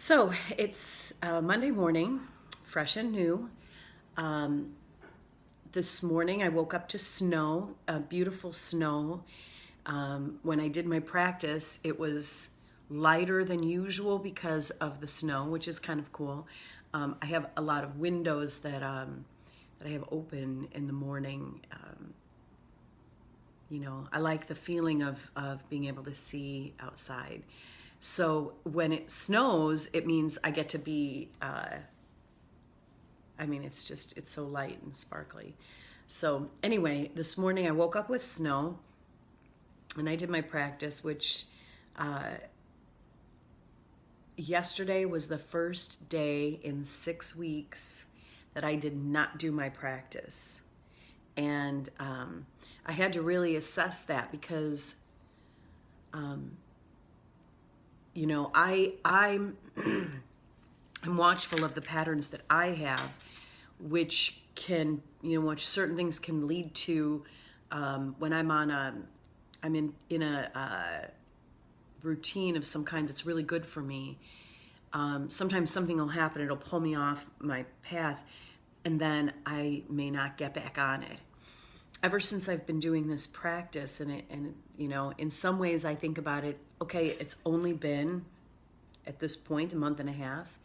So it's Monday morning, fresh and new. Um, this morning I woke up to snow, beautiful snow. When I did my practice, it was lighter than usual because of the snow, which is kind of cool. I have a lot of windows that I have open in the morning. I like the feeling of being able to see outside. So when it snows, it means I get to be, it's so light and sparkly. So anyway, this morning I woke up with snow and I did my practice, which uh, yesterday was the first day in 6 weeks that I did not do my practice. And I had to really assess that because I'm I'm watchful of the patterns that I have, which can, which certain things can lead to when I'm in a routine of some kind that's really good for me. Sometimes something will happen, it'll pull me off my path, and then I may not get back on it. Ever since I've been doing this practice, in some ways I think about it, okay, it's only been at this point a month and a half,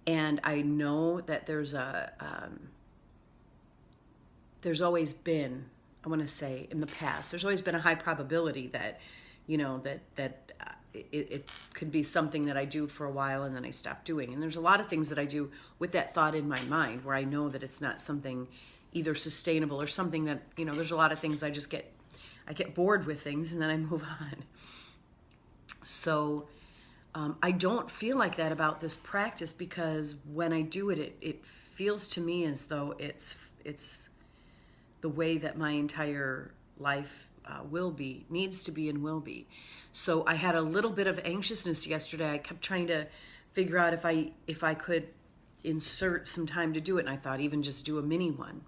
and I know that there's always been, I want to say, in the past, there's always been a high probability that, it could be something that I do for a while and then I stop doing. And there's a lot of things that I do with that thought in my mind where I know that it's not something either sustainable or something that, there's a lot of things I get bored with things and then I move on. So I don't feel like that about this practice because when I do it, it feels to me as though it's the way that my entire life needs to be and will be. So I had a little bit of anxiousness yesterday. I kept trying to figure out if I could insert some time to do it, and I thought even just do a mini one.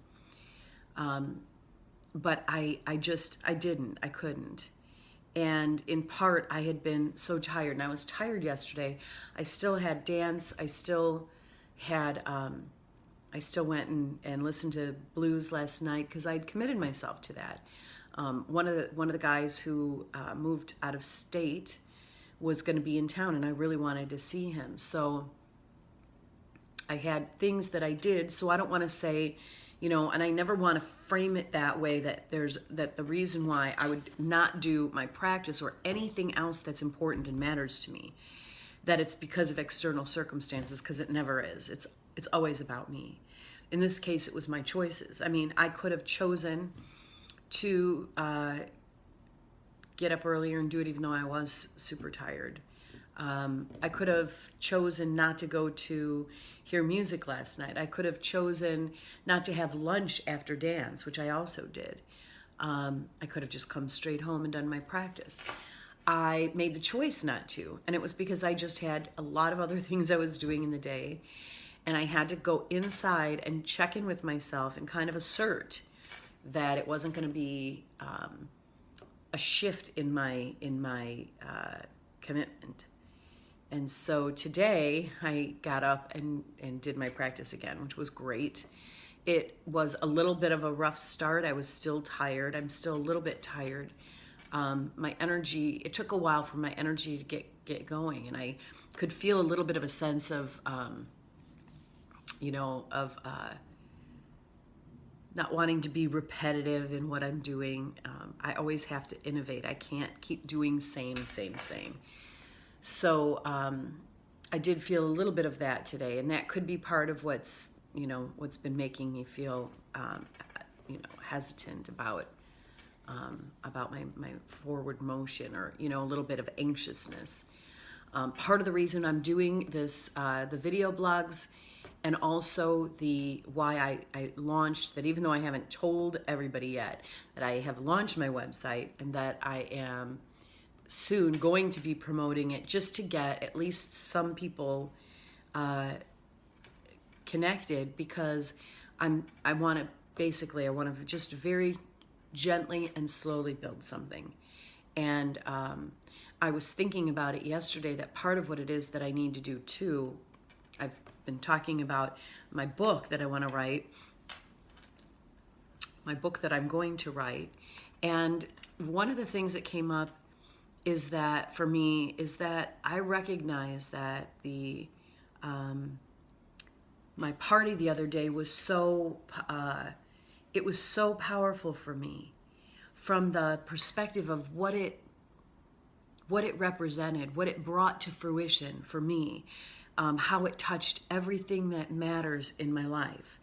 But I didn't. I couldn't. And in part, I had been so tired, and I was tired yesterday. I still had dance. I still went and listened to blues last night because I'd committed myself to that. One of the guys who moved out of state was going to be in town, and I really wanted to see him. So I had things that I did. So I don't want to say, and I never want to frame it that way that the reason why I would not do my practice or anything else that's important and matters to me, that it's because of external circumstances, because it never is. It's always about me. In this case, it was my choices. I mean, I could have chosen to get up earlier and do it even though I was super tired. I could have chosen not to go to hear music last night. I could have chosen not to have lunch after dance, which I also did. I could have just come straight home and done my practice. I made the choice not to, and it was because I just had a lot of other things I was doing in the day, and I had to go inside and check in with myself and kind of assert that it wasn't going to be a shift in my commitment. And so today I got up and did my practice again, which was great. It was a little bit of a rough start. I was still tired. I'm still a little bit tired. My energy, it took a while for my energy to get going. And I could feel a little bit of a sense of, not wanting to be repetitive in what I'm doing. I always have to innovate. I can't keep doing same. So I did feel a little bit of that today, and that could be part of what's been making me feel hesitant about my forward motion, or a little bit of anxiousness. Part of the reason I'm doing this, the video blogs, and also why I launched that, even though I haven't told everybody yet, that I have launched my website and that I am soon going to be promoting it just to get at least some people connected, because I want to just very gently and slowly build something. And I was thinking about it yesterday that part of what it is that I need to do too, I've been talking about my book that I want to write, my book that I'm going to write. And one of the things that came up is that for me is that I recognize that my party the other day was it was so powerful for me from the perspective of what it represented, what it brought to fruition for me, how it touched everything that matters in my life,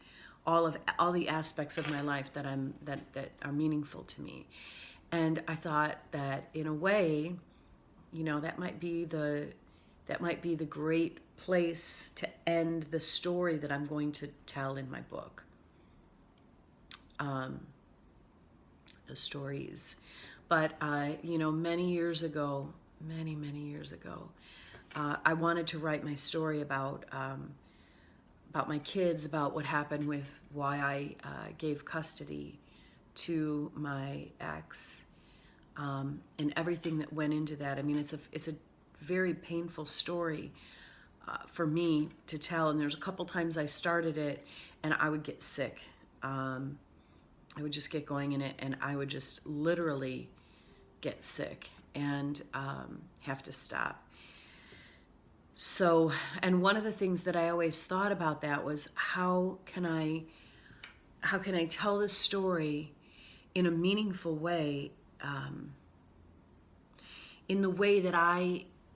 all the aspects of my life that are meaningful to me. And I thought that in a way, that might be the great place to end the story that I'm going to tell in my book. The stories. But, many years ago, many years ago, I wanted to write my story about my kids, about what happened with why I gave custody to my ex, and everything that went into that. I mean, it's a very painful story for me to tell, and there's a couple times I started it and I would get sick. I would just get going in it and I would just literally get sick and have to stop. So, and one of the things that I always thought about that was how can I tell this story in a meaningful way, in the way that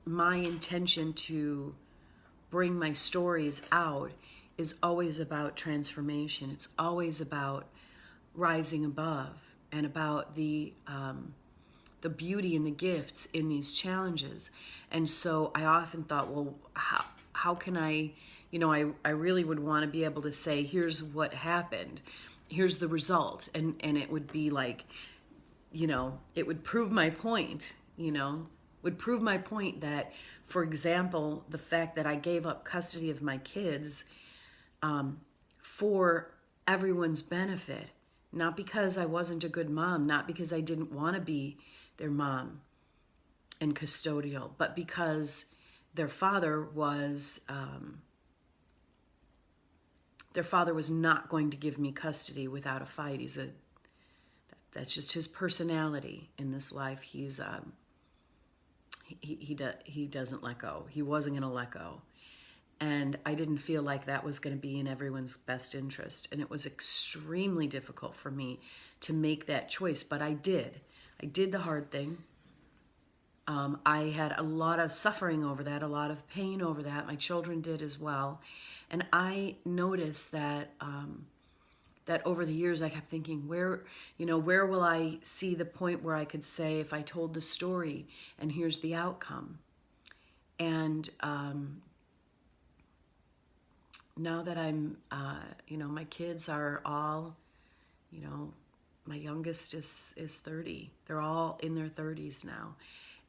my intention to bring my stories out is always about transformation. It's always about rising above and about the beauty and the gifts in these challenges. And so I often thought, well, how can I really would want to be able to say, here's what happened, here's the result, and it would be like, it would prove my point, would prove my point that, for example, the fact that I gave up custody of my kids for everyone's benefit, not because I wasn't a good mom, not because I didn't want to be their mom and custodial, but because their father was not going to give me custody without a fight. That's just his personality in this life. He's he doesn't let go. He wasn't going to let go. And I didn't feel like that was going to be in everyone's best interest. And it was extremely difficult for me to make that choice, but I did. I did the hard thing. I had a lot of suffering over that, a lot of pain over that. My children did as well. And I noticed that that over the years I kept thinking, where will I see the point where I could say, if I told the story and here's the outcome? And now that I'm, my kids are all, my youngest is 30. They're all in their 30s now.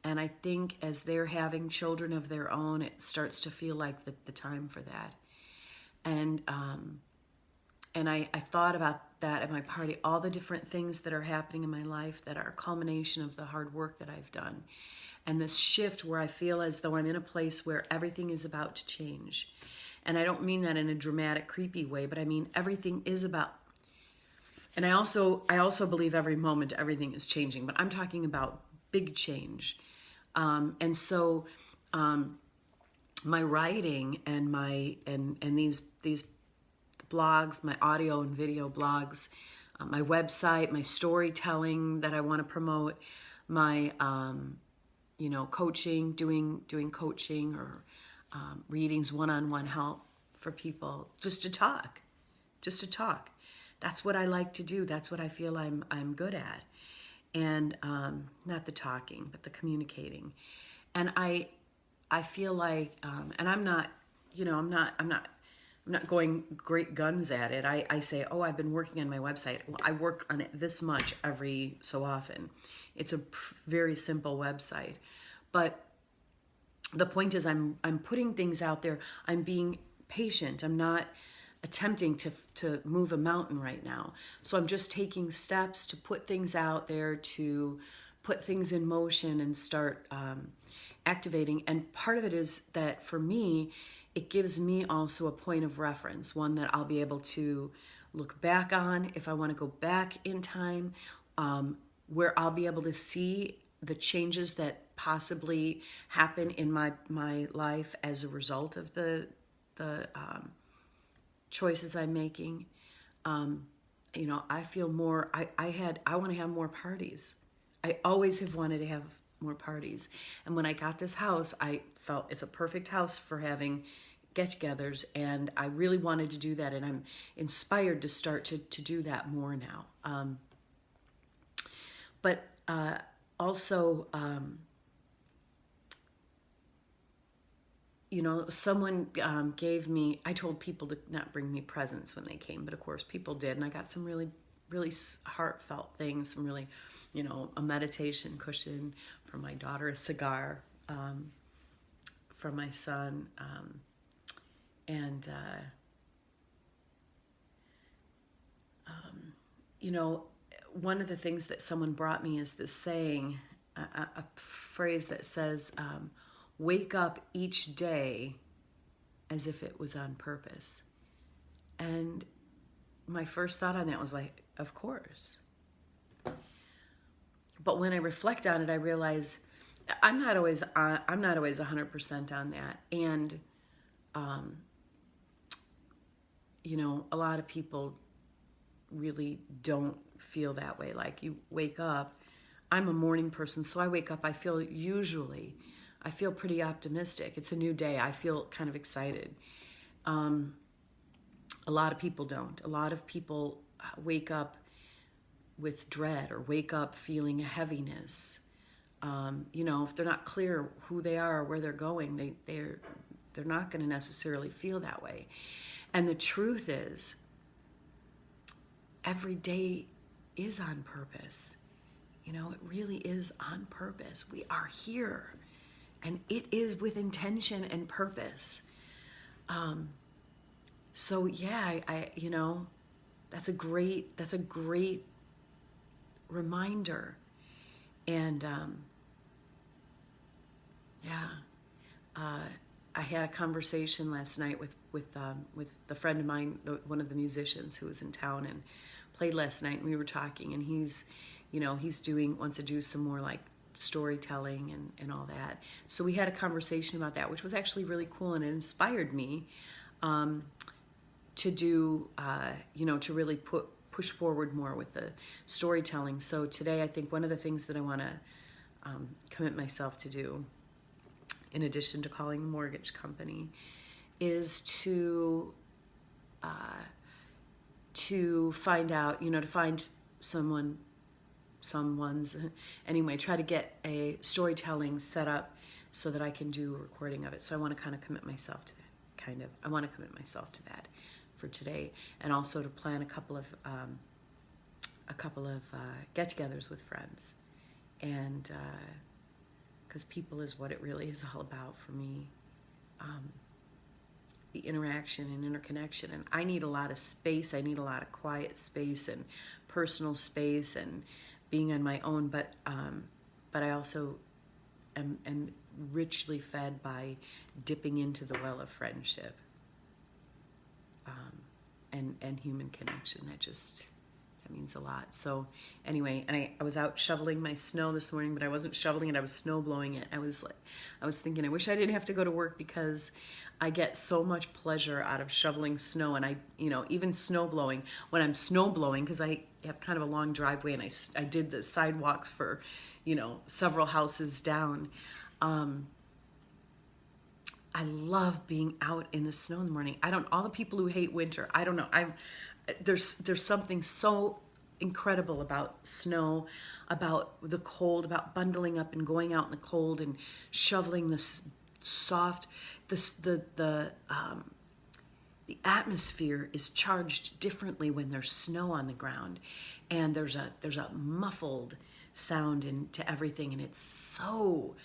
And I think as they're having children of their own, it starts to feel like the time for that. And I thought about that at my party, all the different things that are happening in my life that are a culmination of the hard work that I've done. And this shift where I feel as though I'm in a place where everything is about to change. And I don't mean that in a dramatic, creepy way, but I mean everything is about. And I also believe every moment everything is changing, but I'm talking about big change. And so my writing and these blogs, my audio and video blogs, my website, my storytelling that I want to promote, my coaching, doing coaching or readings, one-on-one help for people, just to talk. That's what I like to do. That's what I feel I'm good at. And not the talking, but the communicating. And I feel like, and I'm not going great guns at it. I say, I've been working on my website. Well, I work on it this much every so often. It's a very simple website, but the point is I'm putting things out there. I'm being patient. I'm not attempting to move a mountain right now. So I'm just taking steps to put things out there, to put things in motion and start activating. And part of it is that for me, it gives me also a point of reference, one that I'll be able to look back on if I want to go back in time, where I'll be able to see the changes that possibly happen in my life as a result of the choices I'm making. I feel more, I want to have more parties. I always have wanted to have more parties. And when I got this house, I felt it's a perfect house for having get-togethers, and I really wanted to do that, and I'm inspired to start to do that more now. But also, someone gave me, I told people to not bring me presents when they came, but of course people did, and I got some really, really heartfelt things, some really, a meditation cushion for my daughter, a cigar for my son, and one of the things that someone brought me is this saying, a phrase that says, wake up each day as if it was on purpose. And my first thought on that was like, of course. But when I reflect on it, I realize I'm not always 100% on that. And a lot of people really don't feel that way. Like, you wake up, I'm a morning person, so I wake up, I feel pretty optimistic. It's a new day. I feel kind of excited. A lot of people don't. A lot of people wake up with dread or wake up feeling a heaviness. If they're not clear who they are or where they're going, they're not going to necessarily feel that way. And the truth is, every day is on purpose. It really is on purpose. We are here, and it is with intention and purpose. So yeah, that's a great reminder. And I had a conversation last night with the friend of mine, one of the musicians who was in town and played last night, and we were talking, and he's wants to do some more like storytelling and all that. So we had a conversation about that, which was actually really cool, and it inspired me to do, to really push forward more with the storytelling. So today, I think one of the things that I want to commit myself to do, in addition to calling a mortgage company, is to find out, to find someone's, anyway, try to get a storytelling set up so that I can do a recording of it. So I want to kind of commit myself to that, I want to commit myself to that for today, and also to plan a couple of get-togethers with friends, and because people is what it really is all about for me. The interaction and interconnection, and I need a lot of space. I need a lot of quiet space and personal space and being on my own, but I also am richly fed by dipping into the well of friendship and human connection. That means a lot. So anyway, and I was out shoveling my snow this morning, but I wasn't shoveling it, I was snow blowing it. I was thinking, I wish I didn't have to go to work, because I get so much pleasure out of shoveling snow. And I, even snow blowing, when I'm snow blowing, because I have kind of a long driveway, and I did the sidewalks for, several houses down. I love being out in the snow in the morning. All the people who hate winter, I don't know. There's something so incredible about snow, about the cold, about bundling up and going out in the cold and shoveling this soft, the atmosphere is charged differently when there's snow on the ground, and there's a muffled sound into everything, and it's so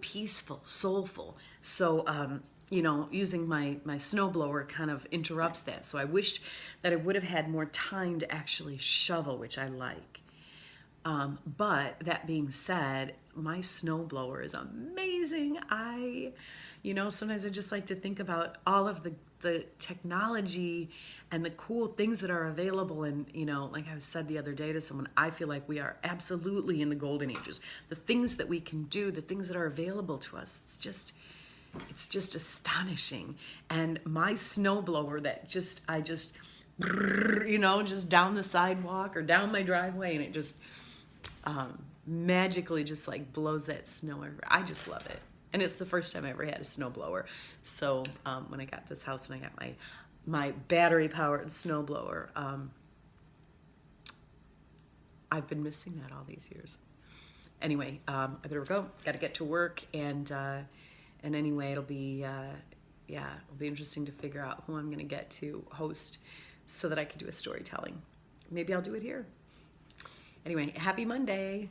peaceful, soulful. So using my snowblower kind of interrupts that. So I wished that I would have had more time to actually shovel, which I like. But that being said, my snowblower is amazing. Sometimes I just like to think about all of the technology and the cool things that are available. And, like I said the other day to someone, I feel like we are absolutely in the golden ages. The things that we can do, the things that are available to us, it's just astonishing. And my snowblower I just down the sidewalk or down my driveway, and it just magically just like blows that snow over. I just love it. And it's the first time I ever had a snowblower. So when I got this house and I got my battery powered snowblower, I've been missing that all these years. Anyway, I better go. Got to get to work, and anyway, it'll be interesting to figure out who I'm going to get to host so that I can do a storytelling. Maybe I'll do it here. Anyway, happy Monday.